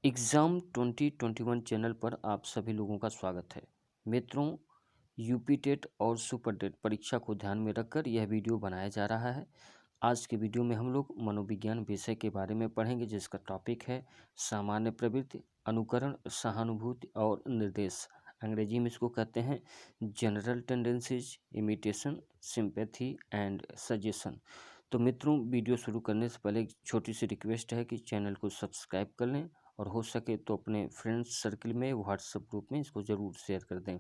Exam 2021 channel पर आप सभी लोगों का स्वागत है। मित्रों, यूपी टेट और सुपर टेट परीक्षा को ध्यान में रखकर यह वीडियो बनाया जा रहा है। आज के वीडियो में हम लोग मनोविज्ञान विषय के बारे में पढ़ेंगे, जिसका टॉपिक है सामान्य प्रवृत्ति, अनुकरण, सहानुभूति और निर्देश। अंग्रेजी में इसको कहते हैं general tendencies, imitation, sympathy and suggestion. तो मित्रों, वीडियो शुरू करने से पहले एक छोटी सी रिक्वेस्ट है कि चैनल को सब्सक्राइब कर लें और हो सके तो अपने फ्रेंड्स सर्कल में, व्हाट्सएप ग्रुप में इसको ज़रूर शेयर कर दें।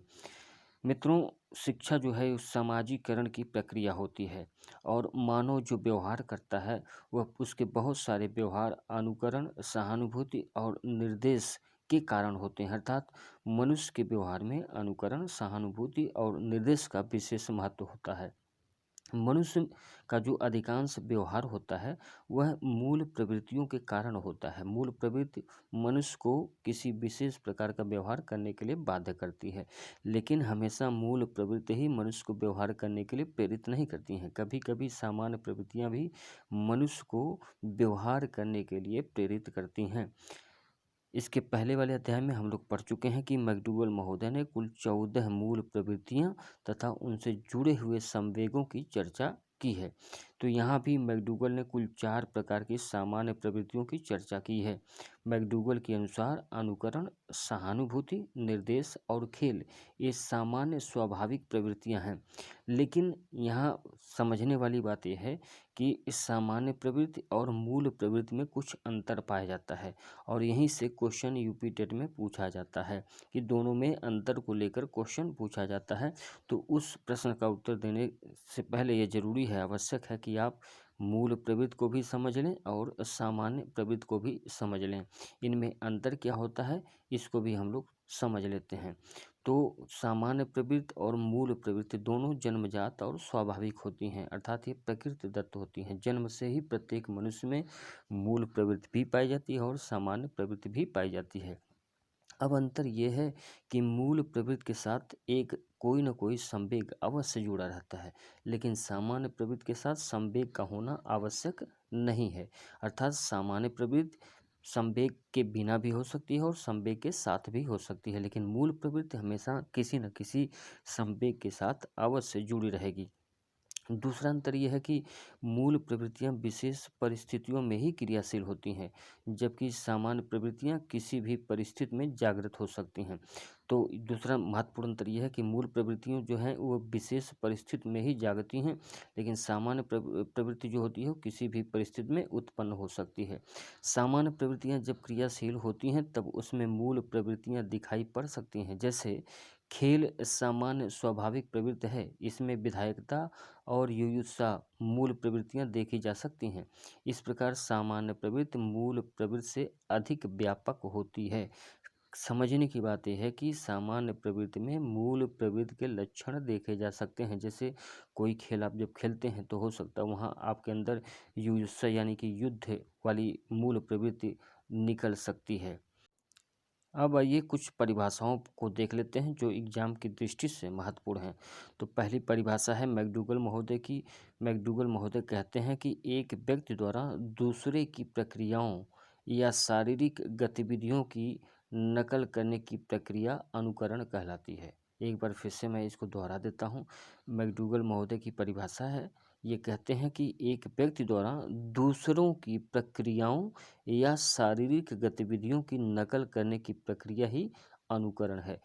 मित्रों, शिक्षा जो है उस सामाजिकरण की प्रक्रिया होती है और मानव जो व्यवहार करता है वह उसके बहुत सारे व्यवहार अनुकरण, सहानुभूति और निर्देश के कारण होते हैं। अर्थात मनुष्य के व्यवहार में अनुकरण, सहानुभूति और निर्देश का विशेष महत्व होता है। मनुष्य का जो अधिकांश व्यवहार होता है वह मूल प्रवृत्तियों के कारण होता है। मूल प्रवृत्ति मनुष्य को किसी विशेष प्रकार का व्यवहार करने के लिए बाध्य करती है, लेकिन हमेशा मूल प्रवृत्ति ही मनुष्य को व्यवहार करने के लिए प्रेरित नहीं करती हैं। कभी कभी सामान्य प्रवृत्तियां भी मनुष्य को व्यवहार करने के लिए प्रेरित करती हैं। इसके पहले वाले अध्याय में हम लोग पढ़ चुके हैं कि मैकडूगल महोदय ने कुल 14 मूल प्रवृत्तियां तथा उनसे जुड़े हुए संवेगों की चर्चा की है। तो यहाँ भी मैकडूगल ने कुल 4 प्रकार की सामान्य प्रवृत्तियों की चर्चा की है। मैकडूगल के अनुसार अनुकरण, सहानुभूति, निर्देश और खेल ये सामान्य स्वाभाविक प्रवृत्तियां हैं। लेकिन यहाँ समझने वाली बात यह है कि इस सामान्य प्रवृत्ति और मूल प्रवृत्ति में कुछ अंतर पाया जाता है और यहीं से क्वेश्चन यूपी टेट में पूछा जाता है कि दोनों में अंतर को लेकर क्वेश्चन पूछा जाता है। तो उस प्रश्न का उत्तर देने से पहले ये जरूरी है, आवश्यक है कि आप मूल प्रवृत्ति को भी समझ लें और सामान्य प्रवृत्ति को भी समझ लें। इनमें अंतर क्या होता है इसको भी हम लोग समझ लेते हैं। तो सामान्य प्रवृत्ति और मूल प्रवृत्ति दोनों जन्मजात और स्वाभाविक होती हैं, अर्थात ये प्रकृति दत्त होती हैं। जन्म से ही प्रत्येक मनुष्य में मूल प्रवृत्ति भी पाई जाती है और सामान्य प्रवृत्ति भी पाई जाती है। अब अंतर ये है कि मूल प्रवृत्ति के साथ एक कोई न कोई संवेग अवश्य जुड़ा रहता है, लेकिन सामान्य प्रवृत्ति के साथ संवेग का होना आवश्यक नहीं है। अर्थात सामान्य प्रवृत्ति संवेग के बिना भी हो सकती है और संवेग के साथ भी हो सकती है, लेकिन मूल प्रवृत्ति हमेशा किसी न किसी संवेग के साथ अवश्य जुड़ी रहेगी। दूसरा अंतर यह है कि मूल प्रवृत्तियां विशेष परिस्थितियों में ही क्रियाशील होती हैं, जबकि सामान्य प्रवृत्तियां किसी भी परिस्थिति में जागृत हो सकती हैं। तो दूसरा महत्वपूर्ण अंतर यह है कि मूल प्रवृत्तियों जो हैं वो विशेष परिस्थिति में ही जागती हैं, लेकिन सामान्य प्रवृत्ति जो होती है वो किसी भी परिस्थिति में उत्पन्न हो सकती है। सामान्य प्रवृत्तियां जब क्रियाशील होती हैं तब उसमें मूल प्रवृत्तियां दिखाई पड़ सकती हैं। जैसे खेल सामान्य स्वाभाविक प्रवृत्ति है, इसमें विधायकता और युयुत्सा मूल प्रवृत्तियां देखी जा सकती हैं। इस प्रकार सामान्य प्रवृत्ति मूल प्रवृत्ति से अधिक व्यापक होती है। समझने की बात यह है कि सामान्य प्रवृत्ति में मूल प्रवृत्ति के लक्षण देखे जा सकते हैं। जैसे कोई खेल आप जब खेलते हैं तो हो सकता है वहाँ आपके अंदर युयुत्सा यानी कि युद्ध वाली मूल प्रवृत्ति निकल सकती है। अब आइए कुछ परिभाषाओं को देख लेते हैं जो एग्जाम की दृष्टि से महत्वपूर्ण हैं। तो पहली परिभाषा है मैकडूगल महोदय की। मैकडूगल महोदय कहते हैं कि एक व्यक्ति द्वारा दूसरे की प्रक्रियाओं या शारीरिक गतिविधियों की नकल करने की प्रक्रिया अनुकरण कहलाती है। एक बार फिर से मैं इसको दोहरा देता हूँ। मैकडूगल महोदय की परिभाषा है, ये कहते हैं कि एक व्यक्ति द्वारा दूसरों की प्रक्रियाओं या शारीरिक गतिविधियों की नकल करने की प्रक्रिया ही अनुकरण है।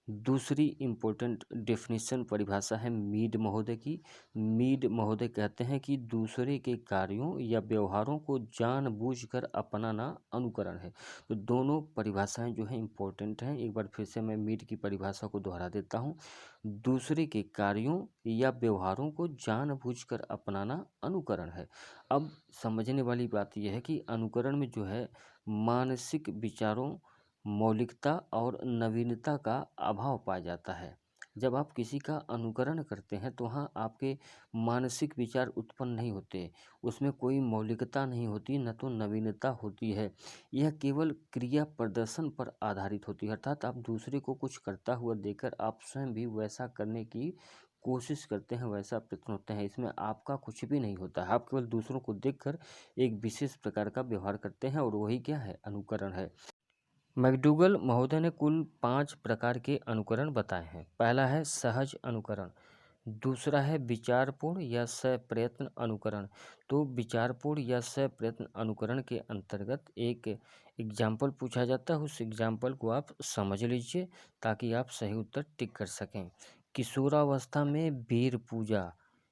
दूसरी इम्पोर्टेंट डेफिनेशन परिभाषा है मीड महोदय की। मीड महोदय कहते हैं कि दूसरे के कार्यों या व्यवहारों को जानबूझकर अपनाना अनुकरण है। तो दोनों परिभाषाएं जो हैं इम्पोर्टेंट हैं। एक बार फिर से मैं मीड की परिभाषा को दोहरा देता हूँ। दूसरे के कार्यों या व्यवहारों को जानबूझकर अपनाना अनुकरण है। अब समझने वाली बात यह है कि अनुकरण में जो है मानसिक विचारों, मौलिकता और नवीनता का अभाव पाया जाता है। जब आप किसी का अनुकरण करते हैं तो वहाँ आपके मानसिक विचार उत्पन्न नहीं होते, उसमें कोई मौलिकता नहीं होती, न तो नवीनता होती है। यह केवल क्रिया प्रदर्शन पर आधारित होती है, अर्थात आप दूसरे को कुछ करता हुआ देखकर आप स्वयं भी वैसा करने की कोशिश करते हैं, वैसा प्रयत्न होते हैं। इसमें आपका कुछ भी नहीं होता है, आप केवल दूसरों को देखकर एक विशेष प्रकार का व्यवहार करते हैं और वही क्या है, अनुकरण है। मैकडूगल महोदय ने कुल 5 प्रकार के अनुकरण बताए हैं। पहला है सहज अनुकरण, दूसरा है विचारपूर्ण या सप्रयत्न अनुकरण। तो विचारपूर्ण या सप्रयत्न अनुकरण के अंतर्गत एक एग्जाम्पल पूछा जाता है, उस एग्जाम्पल को आप समझ लीजिए ताकि आप सही उत्तर टिक कर सकें। किशोरावस्था में वीर पूजा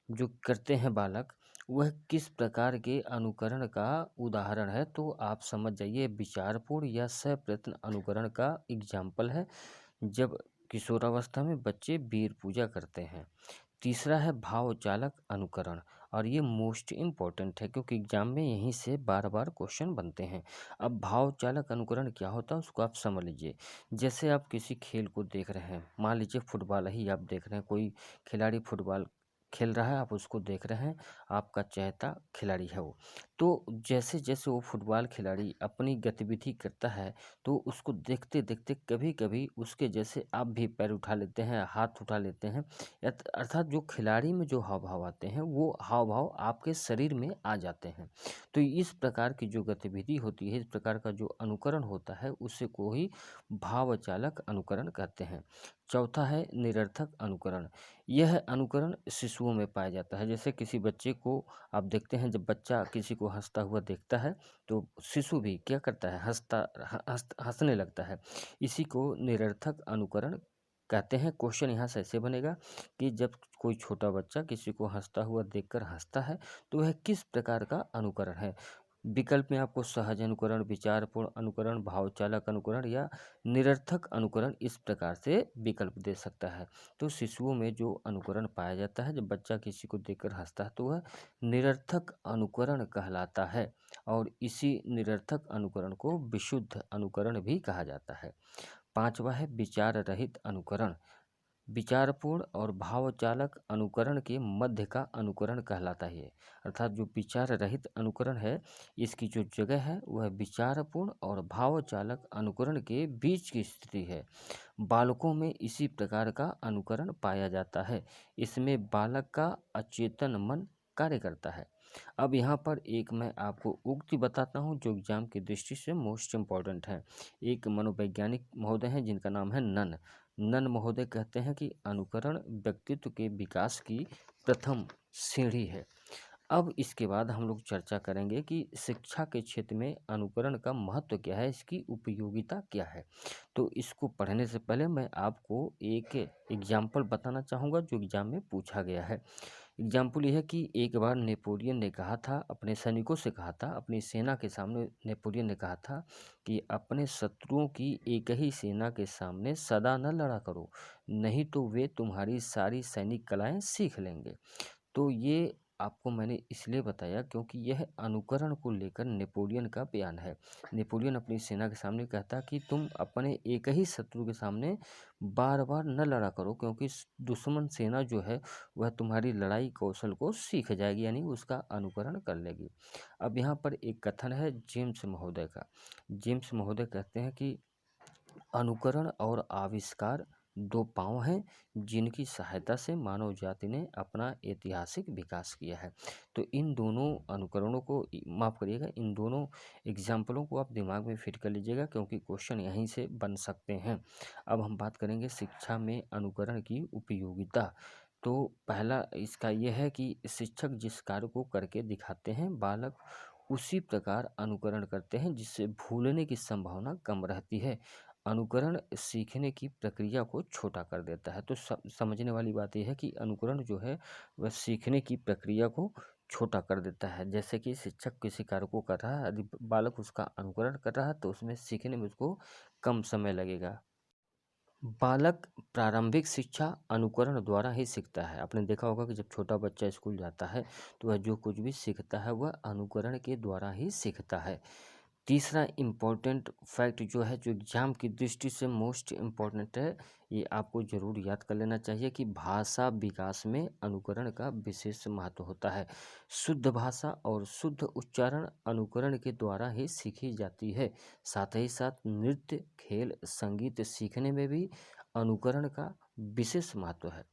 जो करते हैं बालक, वह किस प्रकार के अनुकरण का उदाहरण है? तो आप समझ जाइए, विचारपूर्ण या सप्रयत्न अनुकरण का एग्जाम्पल है जब किशोरावस्था में बच्चे वीर पूजा करते हैं। तीसरा है भावचालक अनुकरण, और ये मोस्ट इम्पॉर्टेंट है क्योंकि एग्जाम में यहीं से बार बार क्वेश्चन बनते हैं। अब भावचालक अनुकरण क्या होता है उसको आप समझ लीजिए। जैसे आप किसी खेल को देख रहे हैं, मान लीजिए फुटबॉल ही आप देख रहे हैं, कोई खिलाड़ी फुटबॉल खेल रहा है, आप उसको देख रहे हैं, आपका चहेता खिलाड़ी है वो। तो जैसे जैसे वो फुटबॉल खिलाड़ी अपनी गतिविधि करता है, तो उसको देखते देखते कभी कभी उसके जैसे आप भी पैर उठा लेते हैं, हाथ उठा लेते हैं, अर्थात जो खिलाड़ी में जो हाव भाव आते हैं वो हाव भाव आपके शरीर में आ जाते हैं। तो इस प्रकार की जो गतिविधि होती है, इस प्रकार का जो अनुकरण होता है, उसे को ही भावचालक अनुकरण कहते हैं। चौथा है निरर्थक अनुकरण। यह अनुकरण शिशुओं में पाया जाता है। जैसे किसी बच्चे को आप देखते हैं, जब बच्चा किसी को हंसता हुआ देखता है तो शिशु भी क्या करता है, हंसने लगता है। इसी को निरर्थक अनुकरण कहते हैं। क्वेश्चन यहाँ से ऐसे बनेगा कि जब कोई छोटा बच्चा किसी को हंसता हुआ देखकर हंसता है तो वह किस प्रकार का अनुकरण है? विकल्प में आपको सहज अनुकरण, विचारपूर्ण अनुकरण, भावचालक अनुकरण या निरर्थक अनुकरण इस प्रकार से विकल्प दे सकता है। तो शिशुओं में जो अनुकरण पाया जाता है, जब बच्चा किसी को देखकर हंसता है, तो वह निरर्थक अनुकरण कहलाता है, और इसी निरर्थक अनुकरण को विशुद्ध अनुकरण भी कहा जाता है। पांचवा है विचार रहित अनुकरण। विचारपूर्ण और भावचालक अनुकरण के मध्य का अनुकरण कहलाता है। अर्थात जो विचार रहित अनुकरण है, इसकी जो जगह है वह विचारपूर्ण और भावचालक अनुकरण के बीच की स्थिति है। बालकों में इसी प्रकार का अनुकरण पाया जाता है। इसमें बालक का अचेतन मन कार्य करता है। अब यहाँ पर एक मैं आपको उक्ति बताता हूँ जो एग्जाम की दृष्टि से मोस्ट इम्पॉर्टेंट है। एक मनोवैज्ञानिक महोदय हैं जिनका नाम है नन महोदय कहते हैं कि अनुकरण व्यक्तित्व के विकास की प्रथम सीढ़ी है। अब इसके बाद हम लोग चर्चा करेंगे कि शिक्षा के क्षेत्र में अनुकरण का महत्व क्या है, इसकी उपयोगिता क्या है। तो इसको पढ़ने से पहले मैं आपको एक एग्जाम्पल बताना चाहूँगा जो एग्जाम में पूछा गया है। एग्जाम्पल यह है कि एक बार नेपोलियन ने कहा था, अपने सैनिकों से कहा था, अपनी सेना के सामने नेपोलियन ने कहा था कि अपने शत्रुओं की एक ही सेना के सामने सदा न लड़ा करो, नहीं तो वे तुम्हारी सारी सैनिक कलाएं सीख लेंगे। तो ये आपको मैंने इसलिए बताया क्योंकि यह अनुकरण को लेकर नेपोलियन का बयान है। नेपोलियन अपनी सेना के सामने कहता कि तुम अपने एक ही शत्रु के सामने बार बार न लड़ा करो, क्योंकि दुश्मन सेना जो है वह तुम्हारी लड़ाई कौशल को सीख जाएगी, यानी उसका अनुकरण कर लेगी। अब यहाँ पर एक कथन है जेम्स महोदय का। जेम्स महोदय कहते हैं कि अनुकरण और आविष्कार दो पांव हैं जिनकी सहायता से मानव जाति ने अपना ऐतिहासिक विकास किया है। तो इन दोनों अनुकरणों को माफ़ करिएगा, इन दोनों एग्जाम्पलों को आप दिमाग में फिट कर लीजिएगा क्योंकि क्वेश्चन यहीं से बन सकते हैं। अब हम बात करेंगे शिक्षा में अनुकरण की उपयोगिता। तो पहला इसका यह है कि शिक्षक जिस कार्य को करके दिखाते हैं, बालक उसी प्रकार अनुकरण करते हैं जिससे भूलने की संभावना कम रहती है। अनुकरण सीखने की प्रक्रिया को छोटा कर देता है। तो समझने वाली बात यह है कि अनुकरण जो है वह सीखने की प्रक्रिया को छोटा कर देता है। जैसे कि शिक्षक किसी कार्य को कर रहा है, यदि बालक उसका अनुकरण कर रहा है तो उसमें सीखने में उसको कम समय लगेगा। बालक प्रारंभिक शिक्षा अनुकरण द्वारा ही सीखता है। आपने देखा होगा कि जब छोटा बच्चा स्कूल जाता है तो वह जो कुछ भी सीखता है वह अनुकरण के द्वारा ही सीखता है। तीसरा इम्पोर्टेंट फैक्ट जो है, जो एग्जाम की दृष्टि से मोस्ट इम्पोर्टेंट है, ये आपको ज़रूर याद कर लेना चाहिए कि भाषा विकास में अनुकरण का विशेष महत्व होता है। शुद्ध भाषा और शुद्ध उच्चारण अनुकरण के द्वारा ही सीखी जाती है। साथ ही साथ नृत्य, खेल, संगीत सीखने में भी अनुकरण का विशेष महत्व है।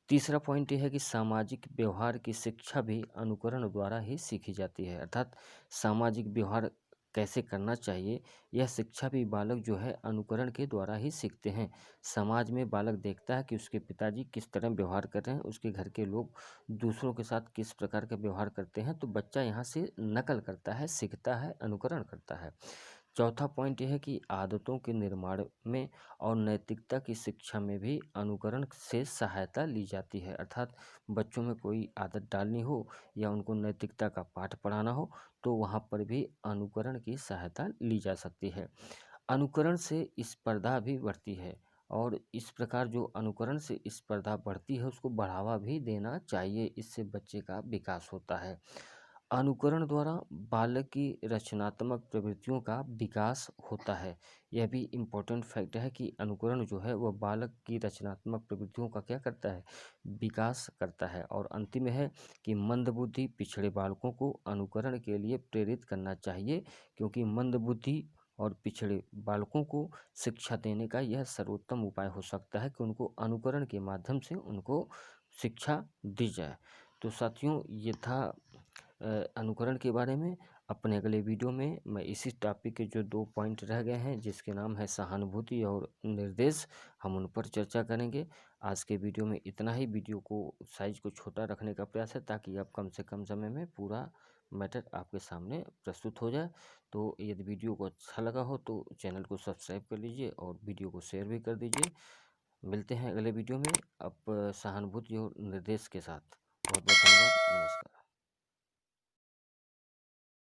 तीसरा पॉइंट यह है कि सामाजिक व्यवहार की शिक्षा भी अनुकरण द्वारा ही सीखी जाती है। अर्थात सामाजिक व्यवहार कैसे करना चाहिए, यह शिक्षा भी बालक जो है अनुकरण के द्वारा ही सीखते हैं। समाज में बालक देखता है कि उसके पिताजी किस तरह व्यवहार कर रहे हैं, उसके घर के लोग दूसरों के साथ किस प्रकार का व्यवहार करते हैं, तो बच्चा यहाँ से नकल करता है, सीखता है, अनुकरण करता है। चौथा पॉइंट यह है कि आदतों के निर्माण में और नैतिकता की शिक्षा में भी अनुकरण से सहायता ली जाती है। अर्थात बच्चों में कोई आदत डालनी हो या उनको नैतिकता का पाठ पढ़ाना हो तो वहाँ पर भी अनुकरण की सहायता ली जा सकती है। अनुकरण से स्पर्धा भी बढ़ती है और इस प्रकार जो अनुकरण से स्पर्धा बढ़ती है उसको बढ़ावा भी देना चाहिए, इससे बच्चे का विकास होता है। अनुकरण द्वारा बालक की रचनात्मक प्रवृत्तियों का विकास होता है। यह भी इम्पोर्टेंट फैक्ट है कि अनुकरण जो है वह बालक की रचनात्मक प्रवृत्तियों का क्या करता है, विकास करता है। और अंतिम है कि मंदबुद्धि पिछड़े बालकों को अनुकरण के लिए प्रेरित करना चाहिए, क्योंकि मंदबुद्धि और पिछड़े बालकों को शिक्षा देने का यह सर्वोत्तम उपाय हो सकता है कि उनको अनुकरण के माध्यम से उनको शिक्षा दी जाए। तो साथियों, ये था अनुकरण के बारे में। अपने अगले वीडियो में मैं इसी टॉपिक के जो 2 पॉइंट रह गए हैं जिसके नाम है सहानुभूति और निर्देश, हम उन पर चर्चा करेंगे। आज के वीडियो में इतना ही। वीडियो को साइज को छोटा रखने का प्रयास है ताकि आप कम से कम समय में पूरा मैटर आपके सामने प्रस्तुत हो जाए। तो यदि वीडियो को अच्छा लगा हो तो चैनल को सब्सक्राइब कर लीजिए और वीडियो को शेयर भी कर दीजिए। मिलते हैं अगले वीडियो में अब सहानुभूति और निर्देश के साथ। बहुत बहुत धन्यवाद। नमस्कार।